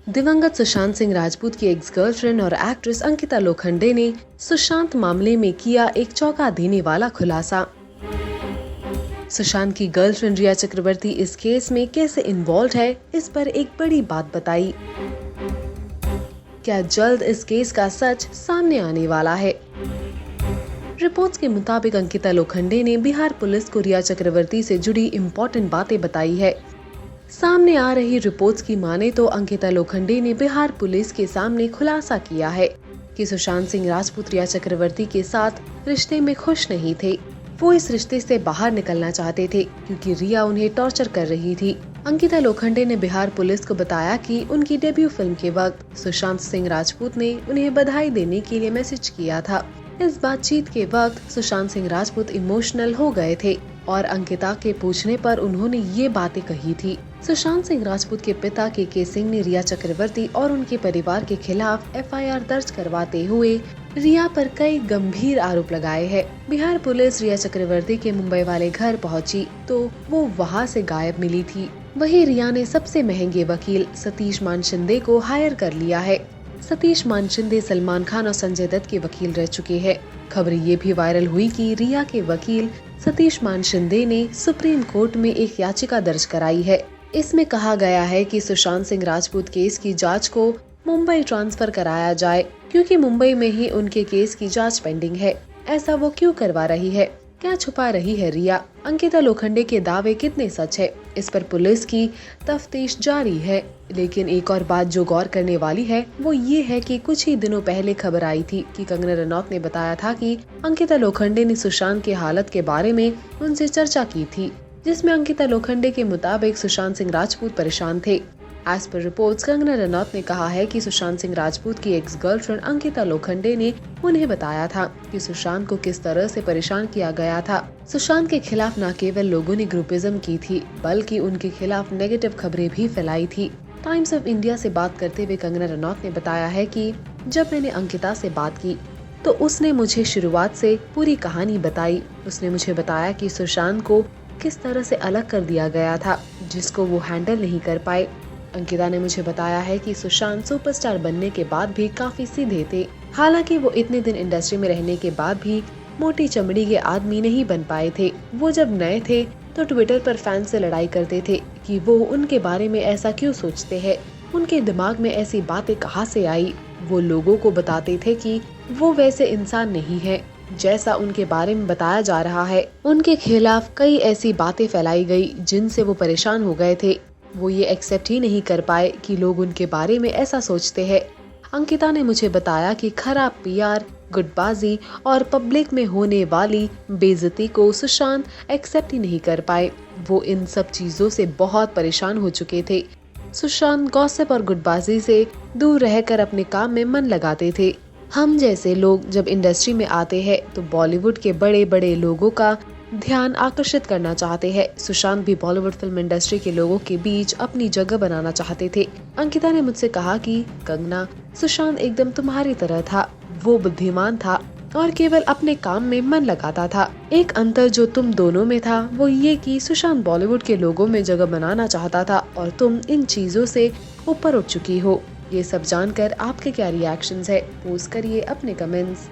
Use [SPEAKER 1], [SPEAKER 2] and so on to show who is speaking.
[SPEAKER 1] दिवंगत सुशांत सिंह राजपूत की ex girlfriend और एक्ट्रेस अंकिता लोखंडे ने सुशांत मामले में किया एक चौंका देने वाला खुलासा। सुशांत की गर्लफ्रेंड रिया चक्रवर्ती इस केस में कैसे इन्वॉल्व है, इस पर एक बड़ी बात बताई। क्या जल्द इस केस का सच सामने आने वाला है? रिपोर्ट्स के मुताबिक अंकिता लोखंडे ने बिहार पुलिस को रिया चक्रवर्ती से जुड़ी इम्पोर्टेंट बातें बताई है। सामने आ रही रिपोर्ट्स की माने तो अंकिता लोखंडे ने बिहार पुलिस के सामने खुलासा किया है कि सुशांत सिंह राजपूत रिया चक्रवर्ती के साथ रिश्ते में खुश नहीं थे। वो इस रिश्ते से बाहर निकलना चाहते थे क्योंकि रिया उन्हें टॉर्चर कर रही थी। अंकिता लोखंडे ने बिहार पुलिस को बताया कि उनकी डेब्यू फिल्म के वक्त सुशांत सिंह राजपूत ने उन्हें बधाई देने के लिए मैसेज किया था। इस बातचीत के वक्त सुशांत सिंह राजपूत इमोशनल हो गए थे और अंकिता के पूछने पर उन्होंने ये बातें कही थी। सुशांत सिंह राजपूत के पिता के सिंह ने रिया चक्रवर्ती और उनके परिवार के खिलाफ एफआईआर दर्ज करवाते हुए रिया पर कई गंभीर आरोप लगाए हैं। बिहार पुलिस रिया चक्रवर्ती के मुंबई वाले घर पहुंची तो वो वहां से गायब मिली थी। वहीं रिया ने सबसे महंगे वकील सतीश मान शिंदे को हायर कर लिया है। सतीश मान शिंदे सलमान खान और संजय दत्त के वकील रह चुके हैं। खबर ये भी वायरल हुई कि रिया के वकील सतीश मान शिंदे ने सुप्रीम कोर्ट में एक याचिका दर्ज कराई है। इसमें कहा गया है कि सुशांत सिंह राजपूत केस की जांच को मुंबई ट्रांसफर कराया जाए क्योंकि मुंबई में ही उनके केस की जांच पेंडिंग है। ऐसा वो क्यों करवा रही है? क्या छुपा रही है रिया? अंकिता लोखंडे के दावे कितने सच है, इस पर पुलिस की तफ्तीश जारी है। लेकिन एक और बात जो गौर करने वाली है वो ये है कि कुछ ही दिनों पहले खबर आई थी कि कंगना रनौत ने बताया था कि अंकिता लोखंडे ने सुशांत की हालत के बारे में उनसे चर्चा की थी, जिसमें अंकिता लोखंडे के मुताबिक सुशांत सिंह राजपूत परेशान थे। As per reports, Kangana Ranaut ने कहा है कि सुशांत सिंह राजपूत की एक्स गर्लफ्रेंड अंकिता लोखंडे ने उन्हें बताया था कि सुशांत को किस तरह से परेशान किया गया था। सुशांत के खिलाफ न केवल लोगों ने ग्रुपिज्म की थी बल्कि उनके खिलाफ नेगेटिव खबरें भी फैलाई थी। टाइम्स ऑफ इंडिया से बात करते हुए कंगना रनौत ने बताया है कि जब मैंने अंकिता से बात की तो उसने मुझे शुरुआत से पूरी कहानी बताई। उसने मुझे बताया कि सुशांत को किस तरह से अलग कर दिया गया था जिसको वो हैंडल नहीं कर पाए। अंकिता ने मुझे बताया है कि सुशांत सुपरस्टार बनने के बाद भी काफी सीधे थे। हालांकि वो इतने दिन इंडस्ट्री में रहने के बाद भी मोटी चमड़ी के आदमी नहीं बन पाए थे। वो जब नए थे तो ट्विटर पर फैंस से लड़ाई करते थे कि वो उनके बारे में ऐसा क्यों सोचते हैं, उनके दिमाग में ऐसी बातें कहाँ से आई। वो लोगों को बताते थे कि वो वैसे इंसान नहीं है जैसा उनके बारे में बताया जा रहा है। उनके खिलाफ कई ऐसी बातें फैलाई गई जिनसे वो परेशान हो गए थे। वो ये एक्सेप्ट ही नहीं कर पाए कि लोग उनके बारे में ऐसा सोचते हैं। अंकिता ने मुझे बताया कि खराब पीआर, गुटबाजी और पब्लिक में होने वाली बेइज्जती को सुशांत एक्सेप्ट ही नहीं कर पाए। वो इन सब चीजों से बहुत परेशान हो चुके थे। सुशांत गॉसिप और गुटबाजी से दूर रहकर अपने काम में मन लगाते थे। हम जैसे लोग जब इंडस्ट्री में आते हैं तो बॉलीवुड के बड़े बड़े लोगों का ध्यान आकर्षित करना चाहते हैं। सुशांत भी बॉलीवुड फिल्म इंडस्ट्री के लोगों के बीच अपनी जगह बनाना चाहते थे। अंकिता ने मुझसे कहा कि कंगना, सुशांत एकदम तुम्हारी तरह था। वो बुद्धिमान था और केवल अपने काम में मन लगाता था। एक अंतर जो तुम दोनों में था वो ये कि सुशांत बॉलीवुड के लोगों में जगह बनाना चाहता था और तुम इन चीजों से ऊपर उठ चुकी हो। ये सब जानकर आपके क्या रिएक्शंस है? पोस्ट करिए अपने कमेंट्स।